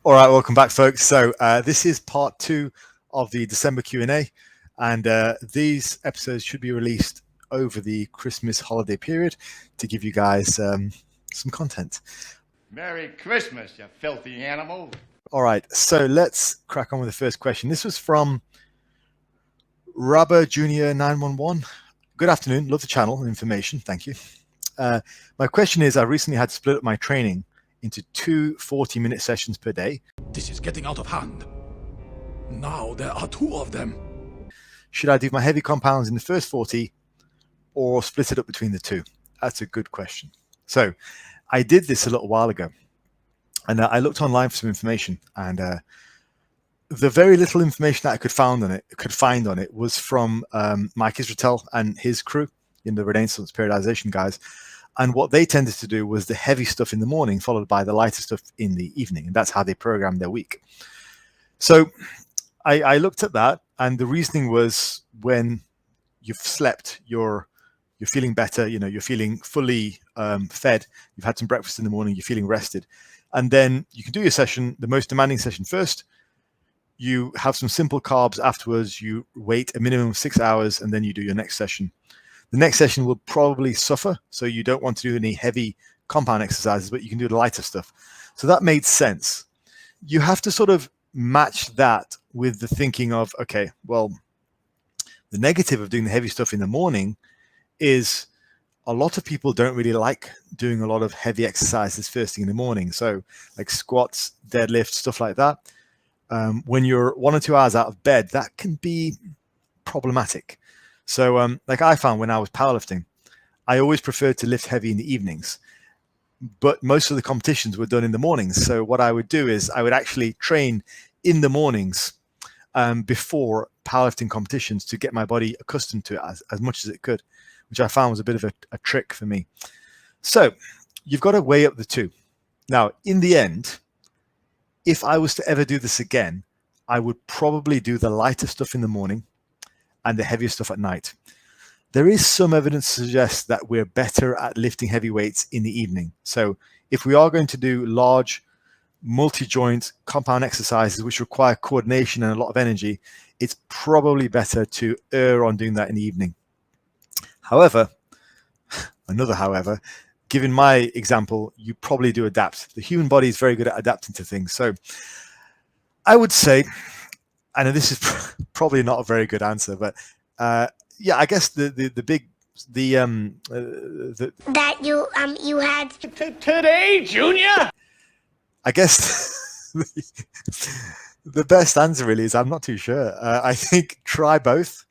All right, welcome back, folks. So this is part 2 of the December Q&A, and these episodes should be released over the Christmas holiday period to give you guys some content. Merry Christmas, you filthy animal. All right, so let's crack on with the first question. This was from Rabber Junior 911. Good afternoon. Love the channel and information. Thank you. My question is, I recently had to split up my training into 2 40-minute sessions per day. This is getting out of hand. Now there are 2 of them. Should I do my heavy compounds in the first 40 or split it up between the 2? That's a good question. So I did this a little while ago, and I looked online for some information, and the very little information that I could find on it was from Mike Israetel and his crew in the Renaissance periodization guys. And what they tended to do was the heavy stuff in the morning, followed by the lighter stuff in the evening. And that's how they programmed their week. So I looked at that, and the reasoning was when you've slept, you're feeling better, you're feeling fully fed, you've had some breakfast in the morning, you're feeling rested. And then you can do your session, the most demanding session first. You have some simple carbs afterwards, you wait a minimum of 6 hours, and then you do your next session. The next session will probably suffer, so you don't want to do any heavy compound exercises, but you can do the lighter stuff. So that made sense. You have to sort of match that with the thinking of, okay, well, the negative of doing the heavy stuff in the morning is a lot of people don't really like doing a lot of heavy exercises first thing in the morning. So like squats, deadlifts, stuff like that. When you're 1 or 2 hours out of bed, that can be problematic. So like I found when I was powerlifting, I always preferred to lift heavy in the evenings, but most of the competitions were done in the mornings. So what I would do is I would actually train in the mornings before powerlifting competitions to get my body accustomed to it as much as it could, which I found was a bit of a trick for me. So you've got to weigh up the 2. Now, in the end, if I was to ever do this again, I would probably do the lighter stuff in the morning and the heavier stuff at night. There is some evidence to suggest that we're better at lifting heavy weights in the evening. So if we are going to do large multi-joint compound exercises which require coordination and a lot of energy, it's probably better to err on doing that in the evening. However, given my example, you probably do adapt. The human body is very good at adapting to things. So I would say, I know this is probably not a very good answer, but yeah, I guess that you had Today, Junior? I guess the best answer really is I'm not too sure. I think try both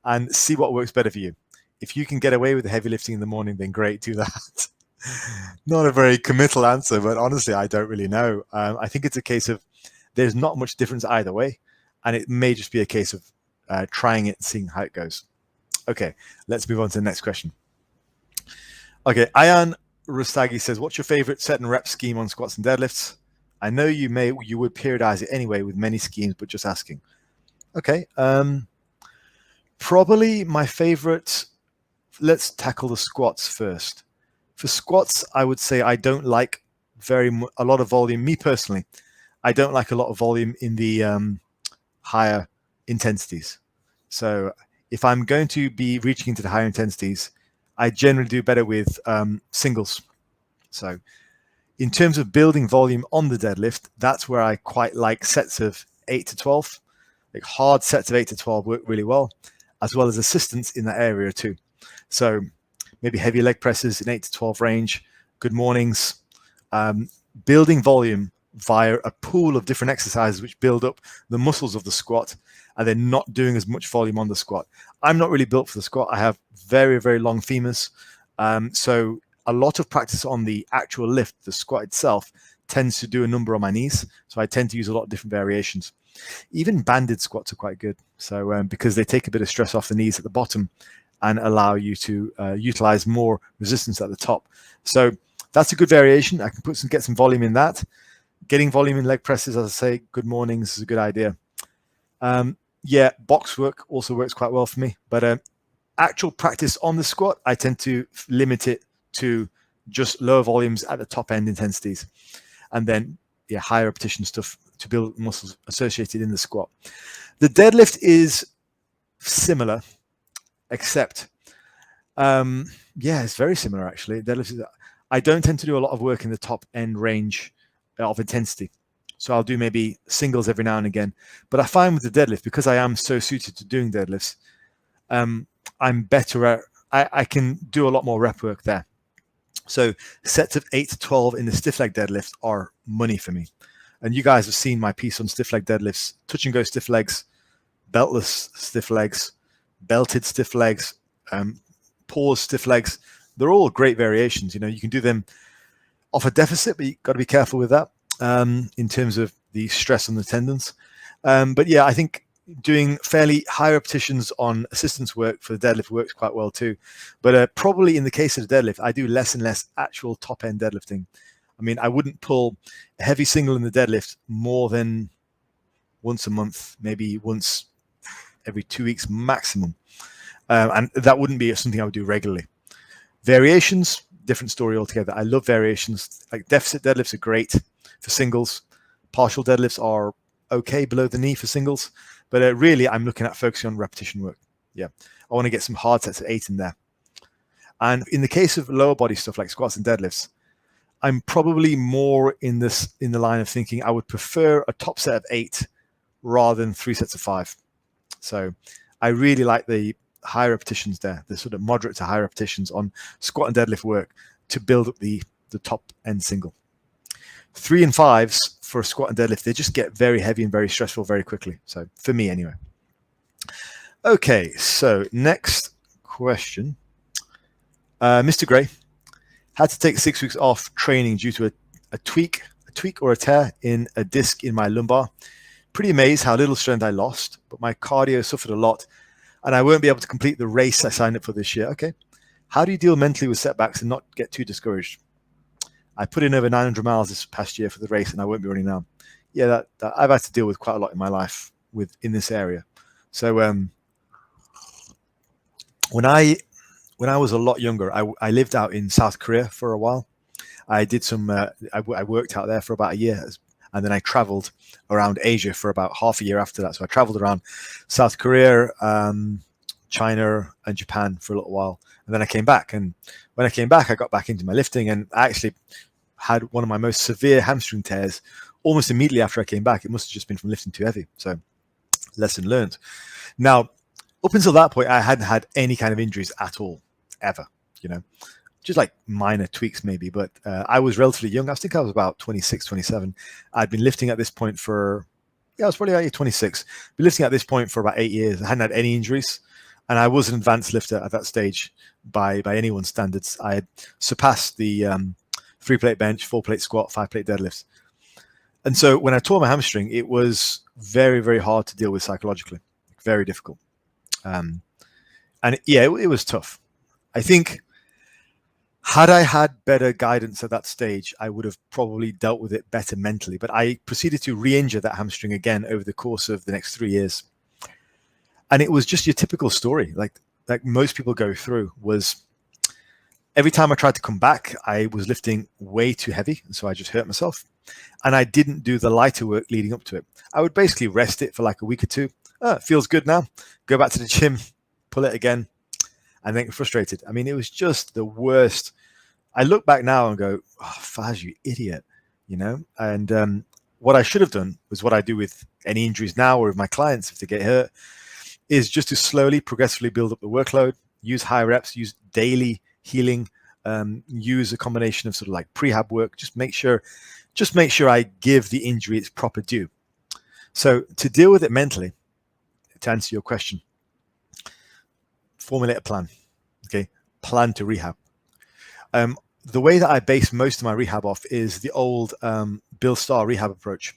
and see what works better for you. If you can get away with the heavy lifting in the morning, then great, do that. Not a very committal answer, but honestly, I don't really know. I think it's a case of there's not much difference either way. And it may just be a case of trying it and seeing how it goes. Okay, let's move on to the next question. Okay, Ayan Rustagi says, what's your favorite set and rep scheme on squats and deadlifts? I know you would periodize it anyway with many schemes, but just asking. Okay, probably my favorite, let's tackle the squats first. For squats, I would say I don't like a lot of volume. Me personally, I don't like a lot of volume in the higher intensities. So if I'm going to be reaching into the higher intensities, I generally do better with singles. So in terms of building volume on the deadlift, that's where I quite like sets of 8 to 12. Like hard sets of 8 to 12 work really well, as well as assistance in that area too. So maybe heavy leg presses in 8 to 12 range, good mornings, building volume via a pool of different exercises which build up the muscles of the squat, and then not doing as much volume on the squat. I'm not really built for the squat. I have very, very long femurs. So a lot of practice on the actual lift, the squat itself, tends to do a number on my knees. So I tend to use a lot of different variations. Even banded squats are quite good. So because they take a bit of stress off the knees at the bottom and allow you to utilize more resistance at the top. So that's a good variation. I can get some volume in that. Getting volume in leg presses, as I say, good mornings is a good idea. Yeah, box work also works quite well for me. But actual practice on the squat, I tend to limit it to just lower volumes at the top end intensities. And then higher repetition stuff to build muscles associated in the squat. The deadlift is similar, except it's very similar actually. Deadlift is, I don't tend to do a lot of work in the top end range of intensity. So I'll do maybe singles every now and again. But I find with the deadlift, because I am so suited to doing deadlifts, I'm better at, I can do a lot more rep work there. So sets of 8 to 12 in the stiff leg deadlift are money for me. And you guys have seen my piece on stiff leg deadlifts, touch and go stiff legs, beltless stiff legs, belted stiff legs, pause stiff legs. They're all great variations. You know, you can do them off a deficit, but you've got to be careful with that in terms of the stress on the tendons. But yeah, I think doing fairly high repetitions on assistance work for the deadlift works quite well too. But probably in the case of the deadlift, I do less and less actual top end deadlifting. I mean, I wouldn't pull a heavy single in the deadlift more than once a month, maybe once every 2 weeks maximum. And that wouldn't be something I would do regularly. Variations, different story altogether. I love variations. Like deficit deadlifts are great for singles. Partial deadlifts are okay below the knee for singles. But really, I'm looking at focusing on repetition work. Yeah, I want to get some hard sets at 8 in there. And in the case of lower body stuff like squats and deadlifts, I'm probably more in the line of thinking I would prefer a top set of 8 rather than 3 sets of 5. So I really like the high repetitions there, the sort of moderate to high repetitions on squat and deadlift work to build up the top end single. 3 and 5s for a squat and deadlift, they just get very heavy and very stressful very quickly. So for me anyway. Okay, so next question. Mr. Gray had to take 6 weeks off training due to a tweak or a tear in a disc in my lumbar. Pretty amazed how little strength I lost, but my cardio suffered a lot and I won't be able to complete the race I signed up for this year. Okay. How do you deal mentally with setbacks and not get too discouraged? I put in over 900 miles this past year for the race and I won't be running now. Yeah, that I've had to deal with quite a lot in my life in this area. So when I was a lot younger, I lived out in South Korea for a while. I did some, I worked out there for about a year, and then I traveled around Asia for about half a year after that. So I traveled around South Korea, China, and Japan for a little while. And then I came back. And when I came back, I got back into my lifting, and I actually had one of my most severe hamstring tears almost immediately after I came back. It must have just been from lifting too heavy. So lesson learned. Now, up until that point, I hadn't had any kind of injuries at all, ever, you know, just like minor tweaks maybe. But I was relatively young. I think I was about 26, 27. I'd been lifting at this point for, I was probably about 26. Been lifting at this point for about 8 years. I hadn't had any injuries. And I was an advanced lifter at that stage by anyone's standards. I had surpassed the 3-plate bench, 4-plate squat, 5-plate deadlifts. And so when I tore my hamstring, it was very, very hard to deal with psychologically. Very difficult. And yeah, it was tough. I think had I had better guidance at that stage, I would have probably dealt with it better mentally. But I proceeded to re-injure that hamstring again over the course of the next 3 years. And it was just your typical story, like most people go through, was every time I tried to come back, I was lifting way too heavy. And so I just hurt myself. And I didn't do the lighter work leading up to it. I would basically rest it for like a week or two. Oh, it feels good now. Go back to the gym, pull it again, and then get frustrated. I mean, it was just the worst. I look back now and go, oh, Faz, you idiot, you know? And what I should have done was what I do with any injuries now or with my clients if they get hurt, is just to slowly, progressively build up the workload, use high reps, use daily healing, use a combination of sort of like prehab work. Just make sure I give the injury its proper due. So to deal with it mentally, to answer your question, formulate a plan. Okay, plan to rehab. The way that I base most of my rehab off is the old Bill Starr rehab approach.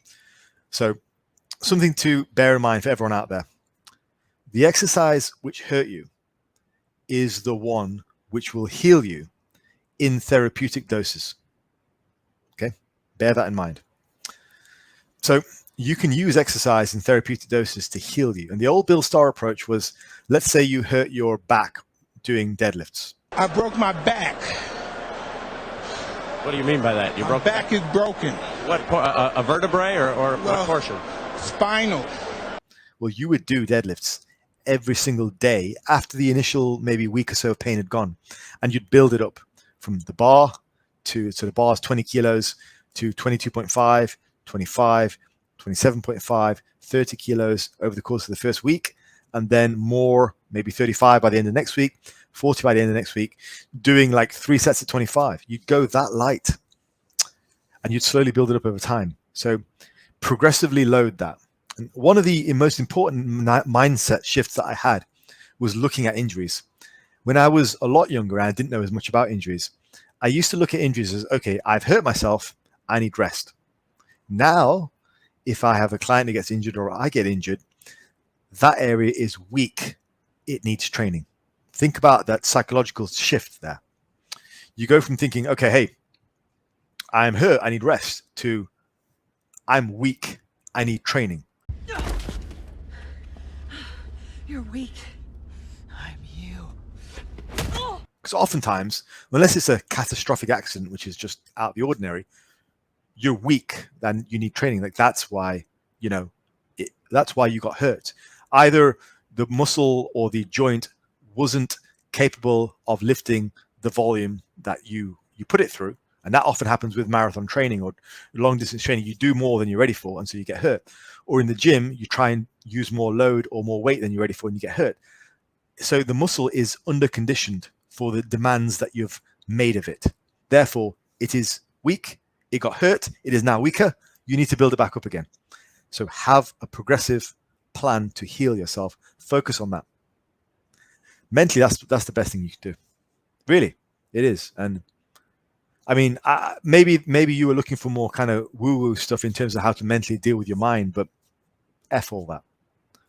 So something to bear in mind for everyone out there. The exercise which hurt you is the one which will heal you in therapeutic doses. Okay, bear that in mind. So you can use exercise in therapeutic doses to heal you. And the old Bill Starr approach was, let's say you hurt your back doing deadlifts. I broke my back. What do you mean by that? My back is broken. What, a vertebrae or what portion? Spinal. Well, you would do deadlifts every single day after the initial maybe week or so of pain had gone, and you'd build it up from the bar to, so the bar is 20 kilos to 22.5, 25, 27.5, 30 kilos over the course of the first week, and then more, maybe 35 by the end of next week, 40 by the end of next week, doing like 3 sets of 25. You'd go that light and you'd slowly build it up over time. So progressively load that. And one of the most important mindset shifts that I had was looking at injuries. When I was a lot younger and I didn't know as much about injuries, I used to look at injuries as, okay, I've hurt myself, I need rest. Now, if I have a client who gets injured or I get injured, that area is weak. It needs training. Think about that psychological shift there. You go from thinking, okay, hey, I'm hurt, I need rest, to I'm weak, I need training. You're weak. I'm you. Because oftentimes, unless it's a catastrophic accident, which is just out of the ordinary, you're weak, then you need training. Like that's why, that's why you got hurt. Either the muscle or the joint wasn't capable of lifting the volume that you put it through. And that often happens with marathon training or long distance training. You do more than you're ready for, and so you get hurt. Or in the gym, you try and use more load or more weight than you're ready for, and you get hurt. So the muscle is under-conditioned for the demands that you've made of it. Therefore, it is weak. It got hurt. It is now weaker. You need to build it back up again. So have a progressive plan to heal yourself. Focus on that. Mentally, that's the best thing you can do. Really, it is. And I mean, maybe you were looking for more kind of woo-woo stuff in terms of how to mentally deal with your mind, but F all that.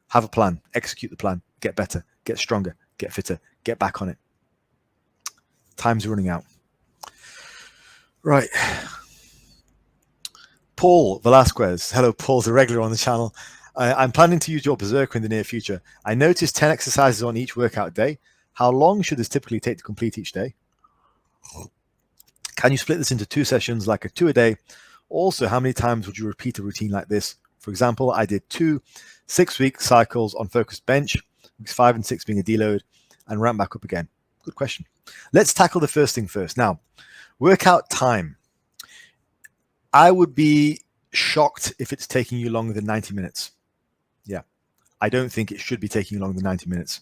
Have a plan, execute the plan, get better, get stronger, get fitter, get back on it. Time's running out. Right. Paul Velasquez. Hello, Paul's a regular on the channel. I'm planning to use your Berserker in the near future. I noticed 10 exercises on each workout day. How long should this typically take to complete each day? Can you split this into 2 sessions, like a 2 a day? Also, how many times would you repeat a routine like this? For example, I did 2 6-week cycles on focused bench, weeks 5 and 6 being a deload, and ramp back up again. Good question. Let's tackle the first thing first. Now, workout time. I would be shocked if it's taking you longer than 90 minutes. Yeah, I don't think it should be taking you longer than 90 minutes.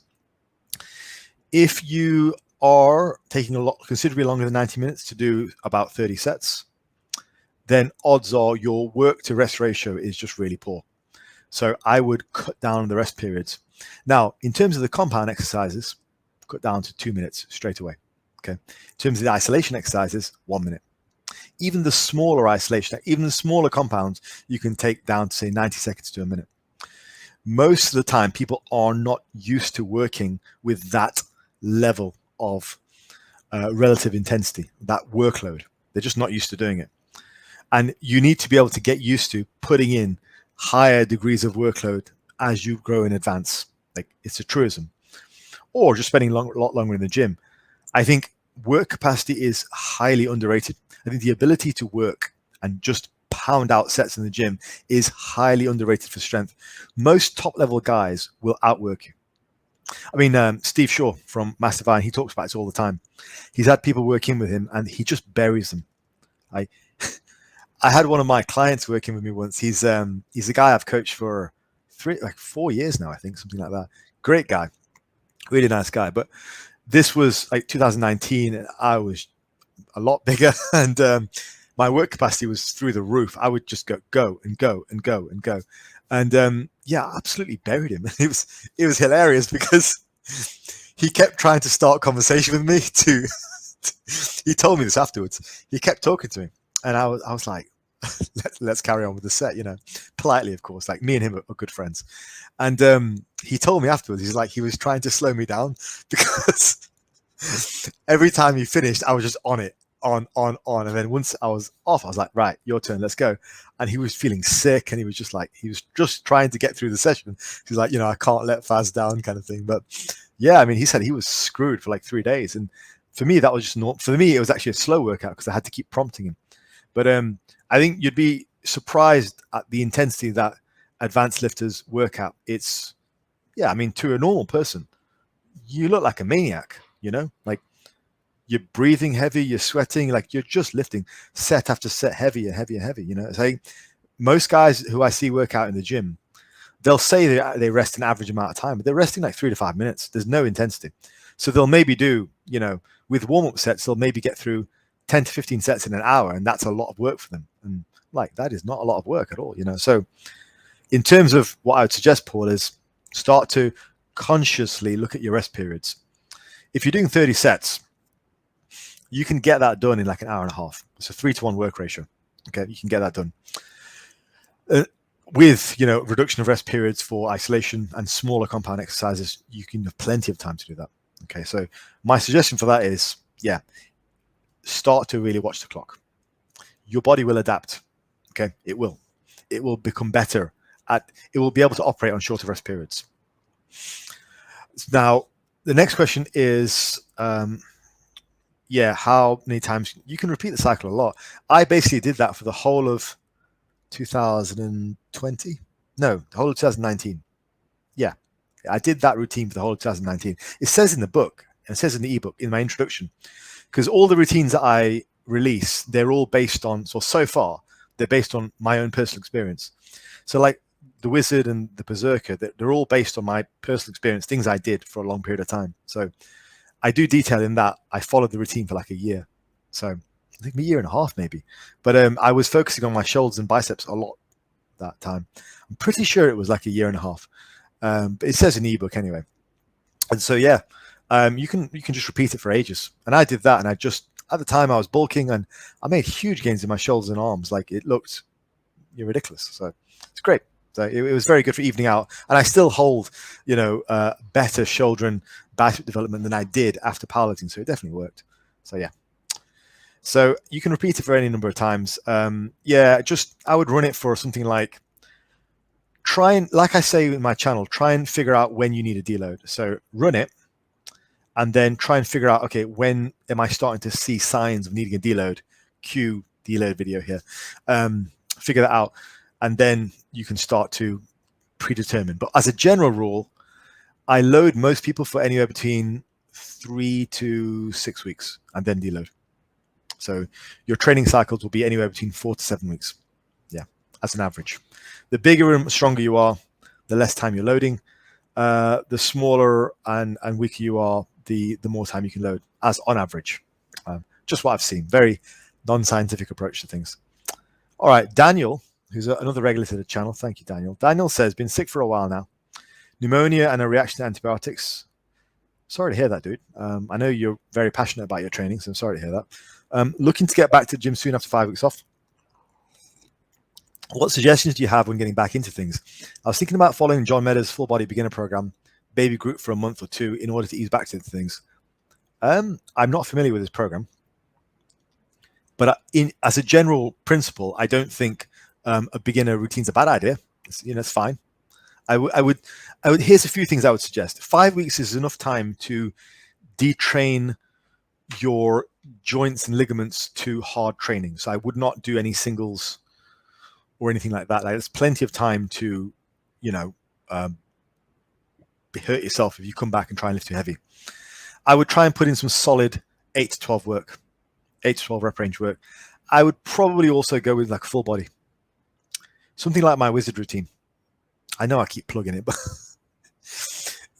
If you are taking considerably longer than 90 minutes to do about 30 sets, then odds are your work to rest ratio is just really poor. So I would cut down the rest periods. Now, in terms of the compound exercises, cut down to 2 minutes straight away. Okay. In terms of the isolation exercises, 1 minute. Even the smaller isolation, even the smaller compounds, you can take down to say 90 seconds to a minute. Most of the time, people are not used to working with that level of relative intensity, that workload. They're just not used to doing it. And you need to be able to get used to putting in higher degrees of workload as you grow in advance. Like it's a truism. Or just spending a lot longer in the gym. I think work capacity is highly underrated. I think the ability to work and just pound out sets in the gym is highly underrated for strength. Most top-level guys will outwork you. I mean, Steve Shaw from Master Vine, he talks about this all the time. He's had people work in with him and he just buries them. I had one of my clients working with me once. He's a guy I've coached for 4 years now, I think, something like that. Great guy, really nice guy. But this was like 2019 and I was a lot bigger and my work capacity was through the roof. I would just go and go and go and go. And yeah, absolutely buried him. It was hilarious because he kept trying to start conversation with me he told me this afterwards. He kept talking to me and I was like, let's carry on with the set, politely, of course, like me and him are good friends. And he told me afterwards, he's like, he was trying to slow me down because every time he finished, I was just on it, on. And then once I was off, I was like, right, your turn, let's go. And he was feeling sick and he was just trying to get through the session. He's like, I can't let Faz down kind of thing. But yeah, I mean, he said he was screwed for like 3 days. And for me, that was just not, for me, it was actually a slow workout because I had to keep prompting him. But I think you'd be surprised at the intensity that advanced lifters work at. It's, yeah, I mean, to a normal person, you look like a maniac, like you're breathing heavy, you're sweating, like you're just lifting set after set, heavy and heavy and heavy. It's like most guys who I see work out in the gym, they'll say they rest an average amount of time, but they're resting like 3 to 5 minutes. There's no intensity. So they'll maybe do, with warm-up sets, they'll maybe get through 10 to 15 sets in an hour, and that's a lot of work for them. And like, that is not a lot of work at all, So in terms of what I would suggest, Paul, is start to consciously look at your rest periods. If you're doing 30 sets, you can get that done in like an hour and a half. It's a 3-to-1 work ratio. Okay, you can get that done. With reduction of rest periods for isolation and smaller compound exercises, you can have plenty of time to do that. Okay, so my suggestion for that is, start to really watch the clock. Your body will adapt. Okay, it will become better it will be able to operate on shorter rest periods. Now, the next question is, how many times you can repeat the cycle a lot. I basically did that for the whole of 2020. No, the whole of 2019. Yeah, I did that routine for the whole of 2019. It says in the book, and it says in the ebook, in my introduction, because all the routines that I release, they're all based on, so far, they're based on my own personal experience. So like the Wizard and the Berserker, they're all based on my personal experience, things I did for a long period of time. So I do detail in that I followed the routine for like a year. So I think a year and a half maybe. But I was focusing on my shoulders and biceps a lot that time. I'm pretty sure it was like a year and a half. But it says in the ebook anyway. And so, you can just repeat it for ages. And I did that, and at the time I was bulking, and I made huge gains in my shoulders and arms. Like, it looked ridiculous. So it's great. So it was very good for evening out. And I still hold, better shoulder and bicep development than I did after powerlifting. So it definitely worked. So yeah. So you can repeat it for any number of times. I would run it for something like, like I say in my channel, try and figure out when you need a deload. So run it, and then try and figure out, okay, when am I starting to see signs of needing a deload? Cue deload video here. Figure that out, and then you can start to predetermine. But as a general rule, I load most people for anywhere between 3 to 6 weeks and then deload. So your training cycles will be anywhere between 4 to 7 weeks. Yeah, as an average. The bigger and stronger you are, the less time you're loading. The smaller and weaker you are, the more time you can load, as on average. Just what I've seen. Very non-scientific approach to things. All right, Daniel, who's another regular to the channel. Thank you, Daniel. Daniel says, been sick for a while now. Pneumonia and a reaction to antibiotics. Sorry to hear that, dude. I know you're very passionate about your training, so I'm sorry to hear that. Looking to get back to the gym soon after 5 weeks off. What suggestions do you have when getting back into things? I was thinking about following John Meadows' full body beginner program, baby group for a month or two in order to ease back to things. I'm not familiar with this program, but as a general principle, I don't think a beginner routine's a bad idea. It's fine. I would. Here's a few things I would suggest. 5 weeks is enough time to detrain your joints and ligaments to hard training. So I would not do any singles or anything like that. Like, there's plenty of time to, hurt yourself if you come back and try and lift too heavy. I would try and put in some solid 8 to 12 work, 8 to 12 rep range work. I would probably also go with like full body, something like my Wizard routine. I know I keep plugging it, but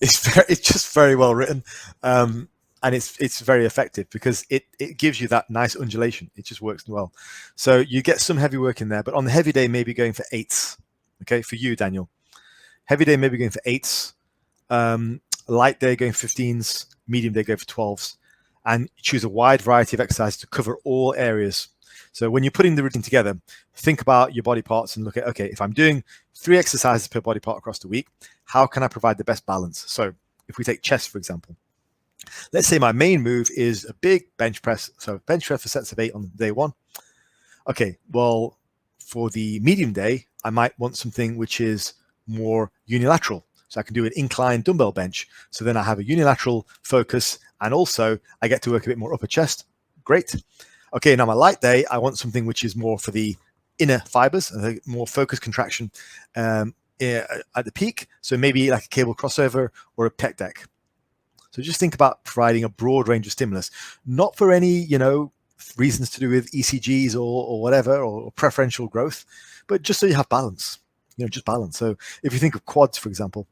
it's just very well written, and it's very effective because it gives you that nice undulation. It just works well. So you get some heavy work in there, but on the heavy day, maybe going for 8s. Okay, for you, Daniel. Heavy day, maybe going for 8s. Light day, going for 15s. Medium day, go for 12s. And choose a wide variety of exercises to cover all areas. So when you're putting the routine together, think about your body parts and look at, okay, if I'm doing 3 exercises per body part across the week, how can I provide the best balance? So if we take chest, for example, let's say my main move is a big bench press. So bench press for sets of 8 on day 1. Okay, well, for the medium day, I might want something which is more unilateral. So I can do an incline dumbbell bench. So then I have a unilateral focus, and also I get to work a bit more upper chest. Great. Okay, now my light day, I want something which is more for the inner fibers, more focused contraction at the peak. So maybe like a cable crossover or a pec deck. So just think about providing a broad range of stimulus, not for any, reasons to do with ECGs or whatever, or preferential growth, but just so you have balance, just balance. So if you think of quads, for example,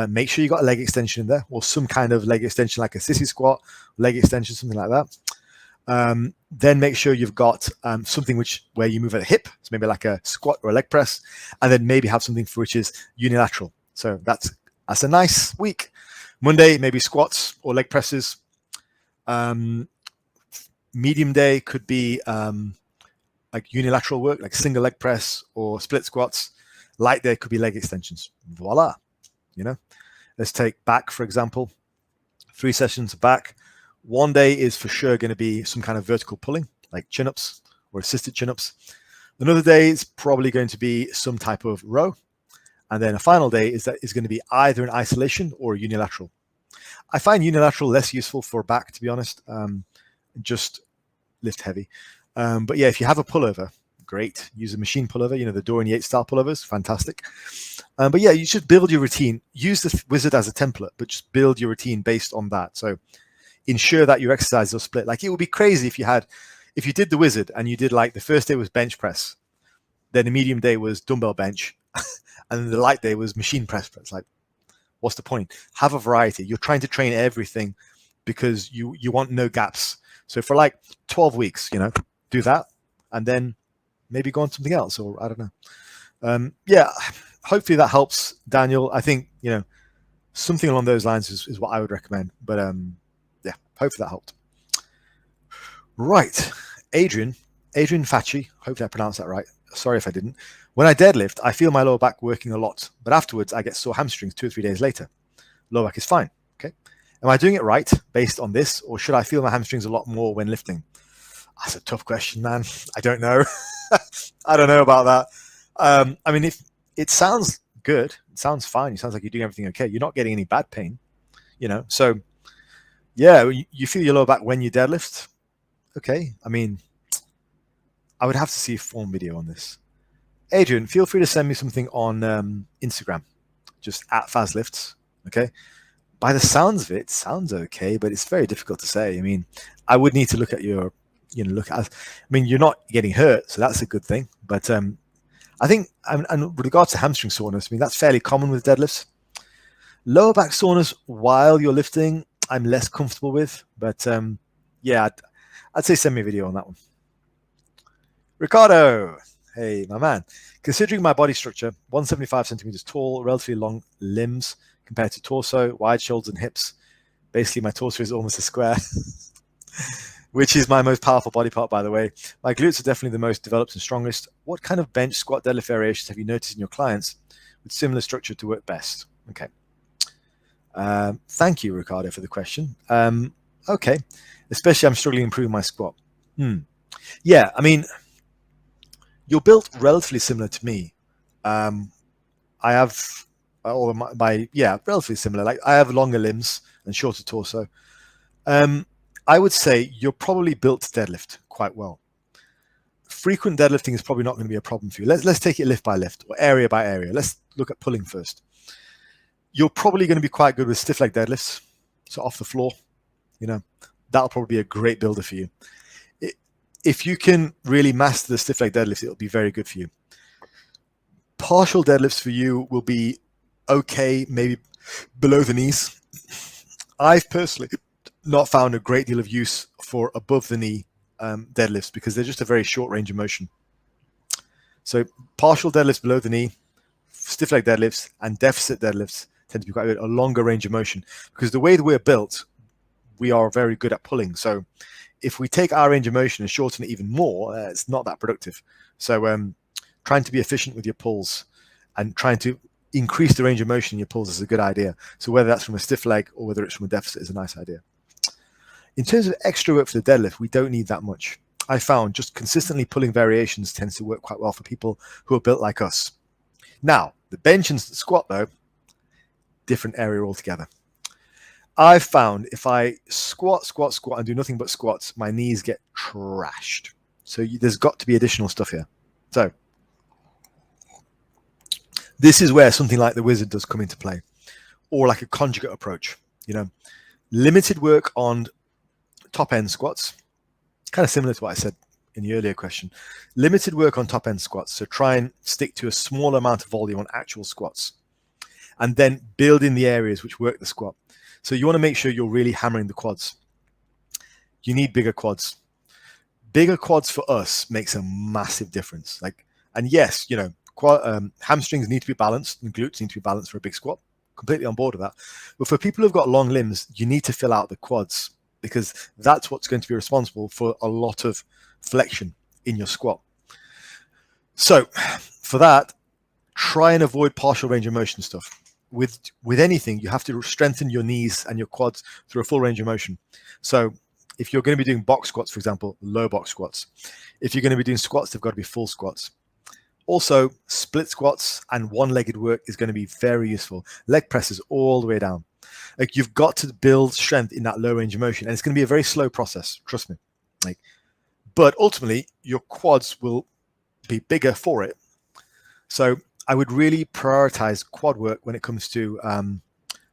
make sure you got a leg extension in there, or some kind of leg extension, like a sissy squat, leg extension, something like that. Then make sure you've got something where you move at the hip, so maybe like a squat or a leg press, and then maybe have something for which is unilateral. So that's a nice week. Monday, maybe squats or leg presses. Medium day could be like unilateral work, like single leg press or split squats. Light day could be leg extensions. Voila. Let's take back, for example. 3 sessions of back. One day is for sure going to be some kind of vertical pulling, like chin-ups or assisted chin-ups. Another day is probably going to be some type of row. And then a final day is going to be either an isolation or a unilateral. I find unilateral less useful for back, to be honest. Just lift heavy. But yeah, if you have a pullover, great. Use a machine pullover, the Dorian Yates style pullovers, fantastic. But yeah, you should build your routine. Use the wizard as a template, but just build your routine based on that. So ensure that your exercises are split. Like, it would be crazy if you did the wizard and you did, like, the first day was bench press, then the medium day was dumbbell bench, and then the light day was machine press. Like, what's the point? Have a variety. You're trying to train everything because you want no gaps. So for like 12 weeks, do that, and then maybe go on something else, or I don't know. Yeah, hopefully that helps, Daniel. I think, something along those lines is what I would recommend. But yeah, hopefully that helped. Right. Adrian Facci, hopefully I pronounced that right. Sorry if I didn't. When I deadlift, I feel my lower back working a lot, but afterwards I get sore hamstrings 2 or 3 days later. Lower back is fine. Okay. Am I doing it right based on this, or should I feel my hamstrings a lot more when lifting? That's a tough question, man. I don't know. I don't know about that. I mean, if it sounds good, it sounds fine. It sounds like you're doing everything okay. You're not getting any bad pain, So yeah, you feel your lower back when you deadlift. Okay. I mean, I would have to see a form video on this. Adrian, feel free to send me something on Instagram, just at FazLifts. Okay. By the sounds of it sounds okay, but it's very difficult to say. I mean, I would need to look at your, you're not getting hurt, so that's a good thing. But I think, and with regards to hamstring soreness, that's fairly common with deadlifts. Lower back soreness while you're lifting, I'm less comfortable with. But yeah, I'd say send me a video on that one. Ricardo, hey, my man. Considering my body structure, 175 centimeters tall, relatively long limbs compared to torso, wide shoulders and hips. Basically, my torso is almost a square, which is my most powerful body part, by the way. My glutes are definitely the most developed and strongest. What kind of bench, squat, deadlift variations have you noticed in your clients with similar structure to work best? Okay. Thank you, Ricardo, for the question. Okay. Especially I'm struggling to improve my squat. Yeah, you're built relatively similar to me. I have relatively similar. Like, I have longer limbs and shorter torso. I would say you're probably built to deadlift quite well. Frequent deadlifting is probably not going to be a problem for you. Let's take it lift by lift or area by area. Let's look at pulling first. You're probably going to be quite good with stiff leg deadlifts, so off the floor. That'll probably be a great builder for you. If you can really master the stiff leg deadlift, it'll be very good for you. Partial deadlifts for you will be okay, maybe below the knees. I've personally not found a great deal of use for above the knee deadlifts because they're just a very short range of motion. So partial deadlifts below the knee, stiff leg deadlifts, and deficit deadlifts tend to be quite good, a longer range of motion, because the way that we're built, we are very good at pulling. So if we take our range of motion and shorten it even more, it's not that productive. So trying to be efficient with your pulls and trying to increase the range of motion in your pulls is a good idea. So whether that's from a stiff leg or whether it's from a deficit is a nice idea. In terms of extra work for the deadlift, we don't need that much. I found just consistently pulling variations tends to work quite well for people who are built like us. Now, the bench and squat, though, different area altogether. I've found if I squat and do nothing but squats, my knees get trashed. So there's got to be additional stuff here. So this is where something like the wizard does come into play, or like a conjugate approach. Limited work on top end squats, kind of similar to what I said in the earlier question. Limited work on top end squats, so try and stick to a small amount of volume on actual squats, and then build in the areas which work the squat. So you want to make sure you're really hammering the quads. You need bigger quads. Bigger quads for us makes a massive difference. And yes, hamstrings need to be balanced and glutes need to be balanced for a big squat. Completely on board with that. But for people who've got long limbs, you need to fill out the quads, because that's what's going to be responsible for a lot of flexion in your squat. So for that, try and avoid partial range of motion stuff. With anything, you have to strengthen your knees and your quads through a full range of motion. So if you're going to be doing box squats, for example, low box squats. If you're going to be doing squats, they've got to be full squats. Also, split squats and one-legged work is going to be very useful. Leg presses all the way down. You've got to build strength in that low range of motion, and it's going to be a very slow process, trust me. But ultimately, your quads will be bigger for it. So I would really prioritize quad work when it comes to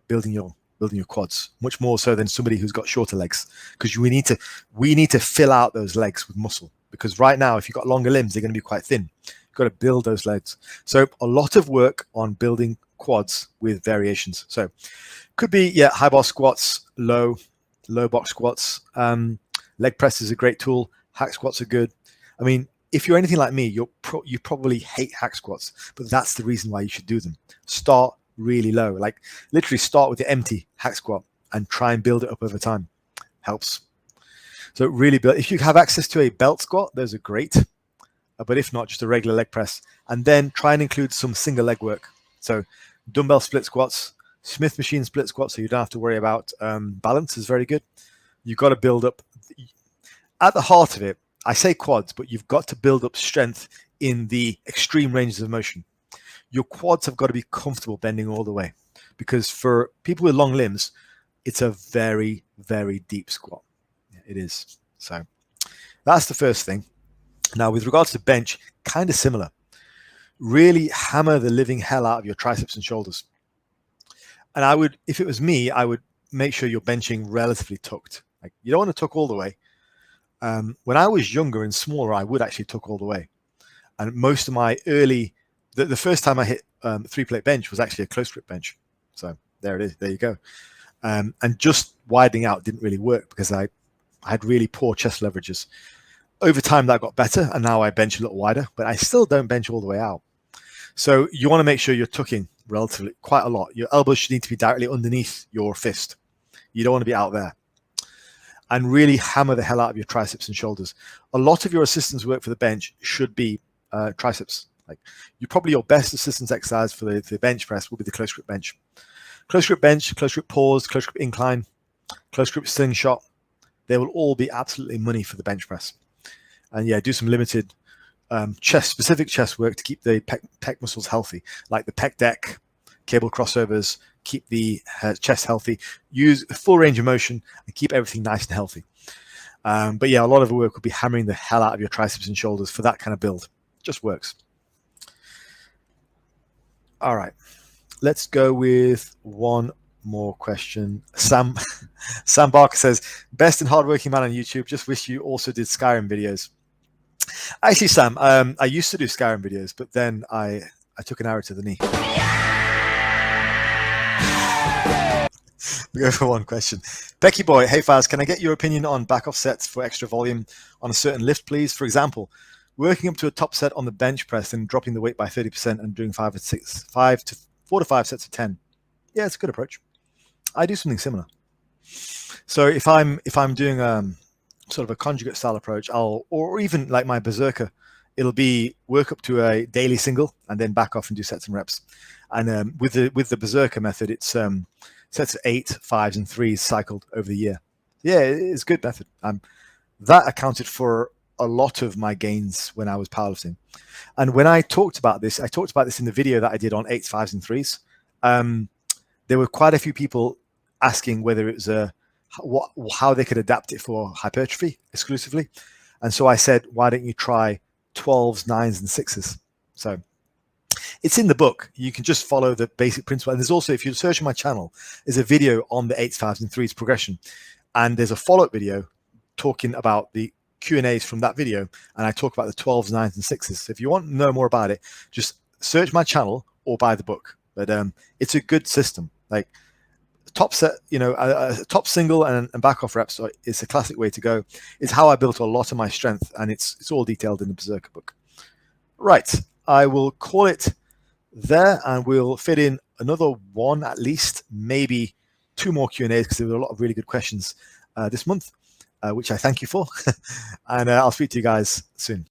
building your quads, much more so than somebody who's got shorter legs, because we need to fill out those legs with muscle. Because right now, if you've got longer limbs, they're going to be quite thin. You've got to build those legs. So a lot of work on building quads with variations. So could be high bar squats, low box squats. Leg press is a great tool. Hack squats are good. I mean, if you're anything like me, you probably hate hack squats, but that's the reason why you should do them. Start really low, literally start with the empty hack squat and try and build it up over time. Helps. So really build. If you have access to a belt squat, those are great. But if not, just a regular leg press, and then try and include some single leg work. So dumbbell split squats, Smith machine split squats, so you don't have to worry about balance, is very good. You've got to build up. At the heart of it, I say quads, but you've got to build up strength in the extreme ranges of motion. Your quads have got to be comfortable bending all the way, because for people with long limbs, it's a very, very deep squat. It is. So that's the first thing. Now, with regards to bench, kind of similar. Really hammer the living hell out of your triceps and shoulders. And I would, if it was me, I would make sure you're benching relatively tucked. You don't want to tuck all the way. When I was younger and smaller, I would actually tuck all the way. And most of my the first time I hit 3-plate bench was actually a close grip bench. So there it is. There you go. And just widening out didn't really work because I had really poor chest leverages. Over time, that got better, and now I bench a little wider, but I still don't bench all the way out. So you want to make sure you're tucking relatively quite a lot. Your elbows should need to be directly underneath your fist. You don't want to be out there. And really hammer the hell out of your triceps and shoulders. A lot of your assistance work for the bench should be triceps. Your best assistance exercise for the bench press will be the close grip bench. Close grip bench, close grip pause, close grip incline, close grip slingshot. They will all be absolutely money for the bench press. And do some limited specific chest work to keep the pec muscles healthy, like the pec deck, cable crossovers, keep the chest healthy, use a full range of motion and keep everything nice and healthy. But a lot of the work will be hammering the hell out of your triceps and shoulders for that kind of build. Just works. All right, let's go with one more question. Sam Barker says, best and hardworking man on YouTube. Just wish you also did Skyrim videos. Actually, Sam, I used to do Skyrim videos, but then I took an arrow to the knee. We go for one question. Becky Boy, hey Faz, can I get your opinion on back off sets for extra volume on a certain lift, please? For example, working up to a top set on the bench press and dropping the weight by 30% and doing 4 to 5 sets of 10. Yeah, it's a good approach. I do something similar. So if I'm doing sort of a conjugate style approach, or even like my Berserker, it'll be work up to a daily single and then back off and do sets and reps. And with the Berserker method, it's sets of 8, 5s, and 3s cycled over the year. Yeah, it's a good method. That accounted for a lot of my gains when I was powerlifting. And when I talked about this in the video that I did on 8s, 5s, and 3s. There were quite a few people asking whether it was how they could adapt it for hypertrophy exclusively. And so I said, why don't you try 12s, 9s, and 6s. So it's in the book. You can just follow the basic principle. And there's also, if you search on my channel, there's a video on the 8s, 5s, and 3s progression. And there's a follow-up video talking about the Q&As from that video. And I talk about the 12s, 9s, and 6s. So if you want to know more about it, just search my channel or buy the book. But it's a good system. Like top set, top single and back off reps is a classic way to go. It's how I built a lot of my strength, and it's all detailed in the Berserker book. Right, I will call it there, and we'll fit in another one, at least maybe 2 more Q&As, because there were a lot of really good questions this month, which I thank you for. And I'll speak to you guys soon.